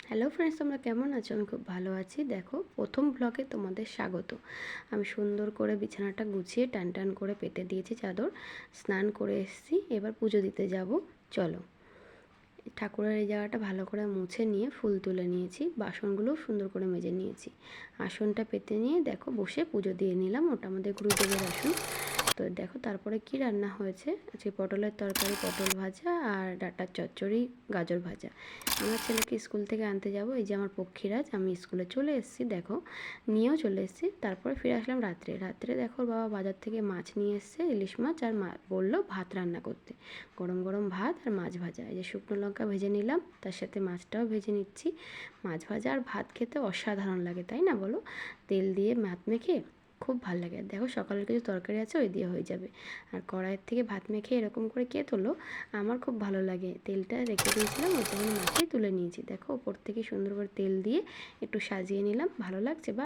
Hello friends, তোমরা কেমন আছো? আমি খুব ভালো আছি। দেখো, প্রথম ব্লগে তোমাদের স্বাগত। আমি সুন্দর করে বিছানাটা গুছিয়ে টান টান করে পেতে দিয়েছি চাদর। স্নান করে এসেছি, এবার পুজো দিতে যাব। চলো, ঠাকুরের এই জায়গাটা ভালো করে মুছে নিয়ে ফুল তুলে নিয়েছি, বাসনগুলোও সুন্দর করে মেজে নিয়েছি। আসনটা পেতে নিয়ে দেখো বসে পুজো দিয়ে নিলাম। ওটা আমাদের গুরুদেবের আসন। তো দেখো তারপরে কি রান্না হয়েছে। আজকে পটলের তরকারি, পটল ভাজা আর ডাঁটার চচ্চড়ি, গাজর ভাজা। আমার ছেলেকে স্কুল থেকে আনতে যাব। এই যে আমার পক্ষীরাজ, আমি স্কুলে চলে এসেছি, দেখো নিয়েও চলে এসেছি। তারপরে ফিরে আসলাম রাত্রে। রাত্রে দেখো বাবা বাজার থেকে মাছ নিয়ে এসছে, ইলিশ মাছ, আর বললো ভাত রান্না করতে। গরম গরম ভাত আর মাছ ভাজা। এই যে শুকনো লঙ্কা ভেজে নিলাম, তার সাথে মাছটাও ভেজে নিচ্ছি। মাছ ভাজা আর ভাত খেতে অসাধারণ লাগে, তাই না বলো? তেল দিয়ে ভাত মেখে খুব ভালো লাগে। আর দেখো সকালের কিছু তরকারি আছে, ওই দিয়ে হয়ে যাবে। আর কড়াইয়ের থেকে ভাত মেখে এরকম করে কে তোলো, আমার খুব ভালো লাগে। তেলটা রেখে দিয়েছিলাম, ওটা আমি মাখিয়ে তুলে নিয়েছি। দেখো ওপর থেকে সুন্দর করে তেল দিয়ে একটু সাজিয়ে নিলাম, ভালো লাগছে বা